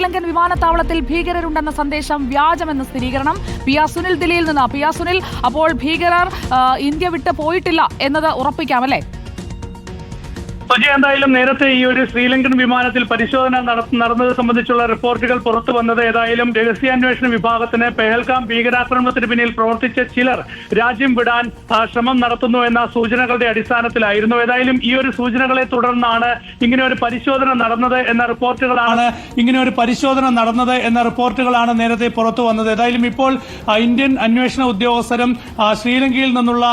ശ്രീലങ്കൻ വിമാനത്താവളത്തിൽ ഭീകരരുണ്ടെന്ന സന്ദേശം വ്യാജമെന്ന് സ്ഥിരീകരണം. പി ആർ സുനിൽ ദില്ലിയിൽ നിന്ന്. പി ആർ സുനിൽ, അപ്പോൾ ഭീകരർ ഇന്ത്യ വിട്ട് പോയിട്ടില്ല എന്നത് ഉറപ്പിക്കാമല്ലേ? എന്തായാലും നേരത്തെ ഈ ഒരു ശ്രീലങ്കൻ വിമാനത്തിൽ പരിശോധന നടന്നത് സംബന്ധിച്ചുള്ള റിപ്പോർട്ടുകൾ പുറത്തു വന്നത് ഏതായാലും രഹസ്യാന്വേഷണ വിഭാഗത്തിന് പെഹൽഗാം ഭീകരാക്രമണത്തിന് പിന്നിൽ പ്രവർത്തിച്ച ചിലർ രാജ്യം വിടാൻ ശ്രമം നടത്തുന്നു എന്ന സൂചനകളുടെ അടിസ്ഥാനത്തിലായിരുന്നു. ഏതായാലും ഈ ഒരു സൂചനകളെ തുടർന്നാണ് ഇങ്ങനെ ഒരു പരിശോധന നടന്നത് എന്ന റിപ്പോർട്ടുകളാണ് നേരത്തെ പുറത്തു വന്നത്. ഏതായാലും ഇപ്പോൾ ഇന്ത്യൻ അന്വേഷണ ഉദ്യോഗസ്ഥരും ശ്രീലങ്കയിൽ നിന്നുള്ള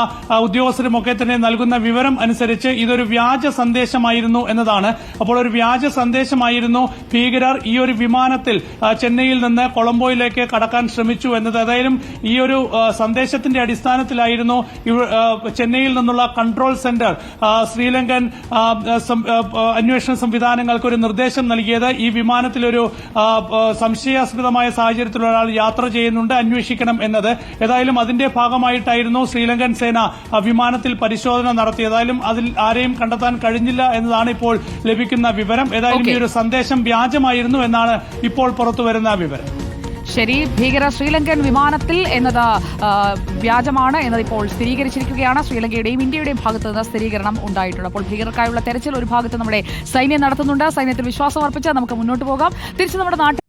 ഉദ്യോഗസ്ഥരും ഒക്കെ തന്നെ നൽകുന്ന വിവരം അനുസരിച്ച് ഇതൊരു വ്യാജ സന്ദേശമായിരുന്നു എന്നതാണ്. അപ്പോൾ ഒരു വ്യാജ സന്ദേശമായിരുന്നു ഭീകരർ ഈ ഒരു വിമാനത്തിൽ ചെന്നൈയിൽ നിന്ന് കൊളംബോയിലേക്ക് കടക്കാൻ ശ്രമിച്ചു എന്നത്. ഏതായാലും ഈ ഒരു സന്ദേശത്തിന്റെ അടിസ്ഥാനത്തിലായിരുന്നു ചെന്നൈയിൽ നിന്നുള്ള കൺട്രോൾ സെന്റർ ശ്രീലങ്കൻ അന്വേഷണ സംവിധാനങ്ങൾക്ക് ഒരു നിർദ്ദേശം നൽകിയത്. ഈ വിമാനത്തിലൊരു സംശയാസ്പദമായ സാഹചര്യത്തിൽ ഒരാൾ യാത്ര ചെയ്യുന്നുണ്ട്, അന്വേഷിക്കണം എന്നത്. ഏതായാലും അതിന്റെ ഭാഗമായിട്ടായിരുന്നു ശ്രീലങ്കൻ സേന വിമാനത്തിൽ പരിശോധന നടത്തിയത്. ഏതായാലും അതിൽ ആരെയും കണ്ടെത്താൻ കഴിഞ്ഞില്ല എന്നതാണ് ഇപ്പോൾ ലഭിക്കുന്ന വിവരം. ഏതായാലും ഈ ഒരു സന്ദേശം വ്യാജമായിരുന്നു എന്നാണ് ഇപ്പോൾ പുറത്തുവരുന്ന വിവരം. ശരി, ഭീകര ശ്രീലങ്കൻ വിമാനത്തിൽ എന്നത് വ്യാജമാണ് എന്നത് ഇപ്പോൾ സ്ഥിരീകരിച്ചിരിക്കുകയാണ്. ശ്രീലങ്കയുടെയും ഇന്ത്യയുടെയും ഭാഗത്ത് നിന്ന് സ്ഥിരീകരണം ഉണ്ടായിട്ടുണ്ട്. അപ്പോൾ ഭീകരർക്കായുള്ള തെരച്ചിൽ ഒരു ഭാഗത്ത് നമ്മുടെ സൈന്യം നടത്തുന്നുണ്ട്. സൈന്യത്തിൽ വിശ്വാസം അർപ്പിച്ച് നമുക്ക് മുന്നോട്ട് പോകാം. തിരിച്ച് നമ്മുടെ നാട്ടിൽ